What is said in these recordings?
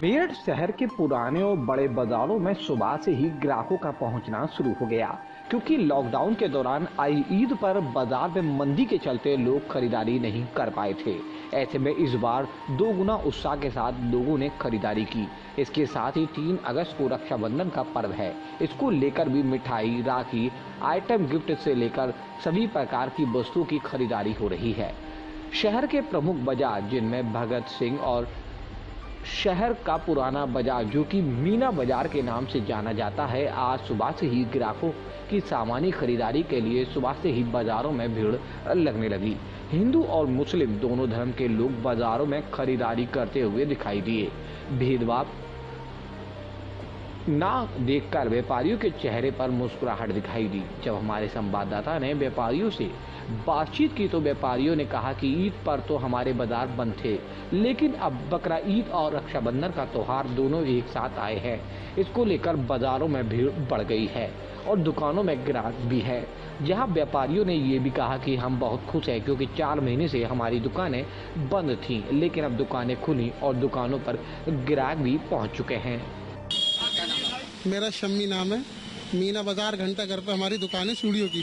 मेरठ शहर के पुराने और बड़े बाजारों में सुबह से ही ग्राहकों का पहुंचना शुरू हो गया, क्योंकि लॉकडाउन के दौरान आई ईद पर बाजार में मंदी के चलते लोग खरीदारी नहीं कर पाए थे। ऐसे में इस बार दो गुना उत्साह के साथ लोगों ने खरीदारी की। इसके साथ ही 3 अगस्त को रक्षाबंधन का पर्व है। इसको लेकर भी मिठाई, राखी, आइटम गिफ्ट से लेकर सभी प्रकार की वस्तुओं की खरीदारी हो रही है। शहर के प्रमुख बाजार जिनमें भगत सिंह और शहर का पुराना बाजार जो कि मीना बाजार के नाम से जाना जाता है, आज सुबह से ही ग्राहकों की सामान्य खरीदारी के लिए सुबह से ही बाजारों में भीड़ लगने लगी। हिंदू और मुस्लिम दोनों धर्म के लोग बाजारों में खरीदारी करते हुए दिखाई दिए। भेदभाव ना देखकर व्यापारियों के चेहरे पर मुस्कुराहट दिखाई दी। जब हमारे संवाददाता ने व्यापारियों से बातचीत की तो व्यापारियों ने कहा कि ईद पर तो हमारे बाजार बंद थे, लेकिन अब बकरा ईद और रक्षाबंधन का त्योहार दोनों एक साथ आए हैं। इसको लेकर बाजारों में भीड़ बढ़ गई है और दुकानों में ग्राहक भी है। जहां व्यापारियों ने ये भी कहा कि हम बहुत खुश हैं, क्योंकि 4 महीने से हमारी दुकानें बंद थीं, लेकिन अब दुकानें खुली और दुकानों पर ग्राहक भी पहुंच चुके हैं। मेरा शम्मी नाम है। मीना बाजार घंटा घर पे हमारी दुकान है चूड़ियों की।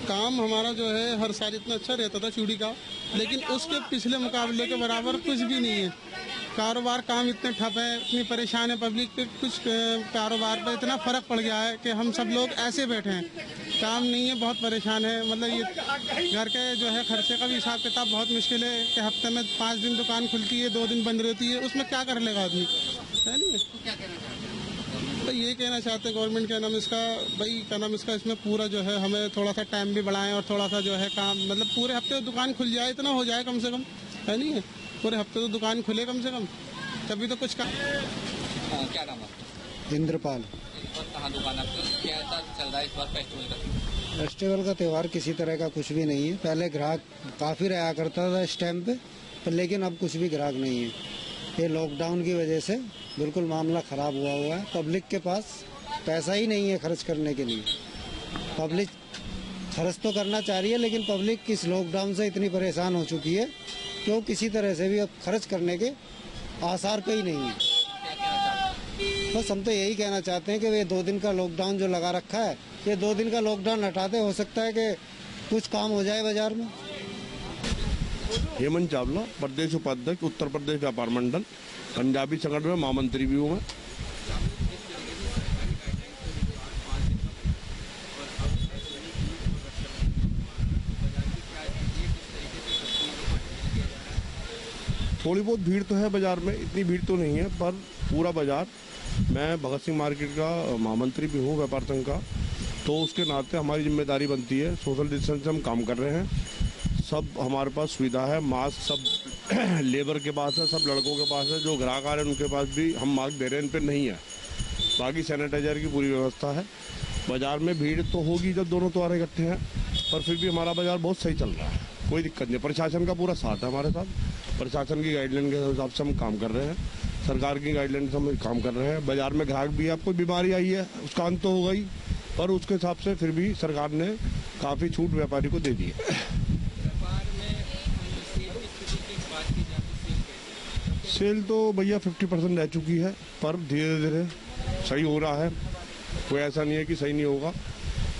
काम हमारा जो है हर साल इतना अच्छा रहता था चूड़ी का, लेकिन उसके पिछले मुकाबले के बराबर कुछ भी नहीं है। कारोबार काम इतने ठप है, इतनी परेशान है पब्लिक पे, कुछ कारोबार पर इतना फ़र्क पड़ गया है कि हम सब लोग ऐसे बैठे हैं, काम नहीं है, बहुत परेशान है। मतलब ये घर के जो है खर्चे का भी हिसाब किताब बहुत मुश्किल है कि हफ्ते में 5 दिन दुकान खुलती है, 2 दिन बंद रहती है, उसमें क्या कर लेगा आदमी, है नहीं। तो ये कहना चाहते हैं गवर्नमेंट क्या नाम इसका, भाई क्या नाम इसका, इसमें पूरा जो है हमें थोड़ा सा टाइम भी बढ़ाएं और थोड़ा सा जो है काम, मतलब पूरे हफ्ते दुकान खुल जाए, इतना हो जाए कम से कम, है नहीं है। पूरे हफ्ते तो दुकान खुले कम से कम, तभी तो कुछ काम। क्या नाम है? इंद्रपाल। कहाँ दुकान आपकी? कैसा चल रहा है इस बार फेस्टिवल का त्यौहार? किसी तरह का कुछ भी नहीं है। पहले ग्राहक काफी रहा करता था इस टाइम पे, लेकिन अब कुछ भी ग्राहक नहीं है। ये लॉकडाउन की वजह से बिल्कुल मामला खराब हुआ है। पब्लिक के पास पैसा ही नहीं है खर्च करने के लिए। पब्लिक खर्च तो करना चाह रही है, लेकिन पब्लिक इस लॉकडाउन से इतनी परेशान हो चुकी है कि वो किसी तरह से भी अब खर्च करने के आसार पे ही नहीं है। बस हम तो यही कहना चाहते हैं कि ये 2 दिन का लॉकडाउन जो लगा रखा है, ये 2 दिन का लॉकडाउन हटाते, हो सकता है कि कुछ काम हो जाए बाजार में। हेमंत चावला, प्रदेश उपाध्यक्ष, उत्तर प्रदेश व्यापार मंडल, पंजाबी संगठन में महामंत्री भी हूँ मैं। थोड़ी बहुत भीड़ तो है बाजार में, इतनी भीड़ तो नहीं है, पर पूरा बाजार, मैं भगत सिंह मार्केट का महामंत्री भी हूँ व्यापार संघ का, तो उसके नाते हमारी जिम्मेदारी बनती है। सोशल डिस्टेंस से हम काम कर रहे हैं, सब हमारे पास सुविधा है, मास्क सब लेबर के पास है, सब लड़कों के पास है, जो ग्राहक आ रहे हैं उनके पास भी हम मास्क दे रहे हैं, इन पर नहीं है। बाकी सैनिटाइजर की पूरी व्यवस्था है। बाजार में भीड़ तो होगी जब दोनों त्योहार इकट्ठे हैं, पर फिर भी हमारा बाजार बहुत सही चल रहा है, कोई दिक्कत नहीं। प्रशासन का पूरा साथ है हमारे साथ, प्रशासन की गाइडलाइन के हिसाब से हम काम कर रहे हैं, सरकार की गाइडलाइन से हम काम कर रहे हैं। बाजार में ग्राहक भी, आपको बीमारी आई है उसका अंत तो होगा ही, पर उसके हिसाब से फिर भी सरकार ने काफ़ी छूट व्यापारी को दे दी है। सेल तो भैया 50% रह चुकी है, पर धीरे धीरे सही हो रहा है। कोई ऐसा नहीं है कि सही नहीं होगा,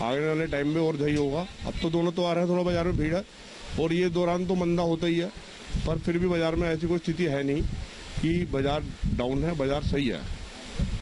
आने वाले टाइम में और सही होगा। अब तो दोनों तो आ रहे हैं, थोड़ा बाजार में भीड़ है और ये दौरान तो मंदा होता ही है, पर फिर भी बाजार में ऐसी कोई स्थिति है नहीं कि बाजार डाउन है, बाजार सही है।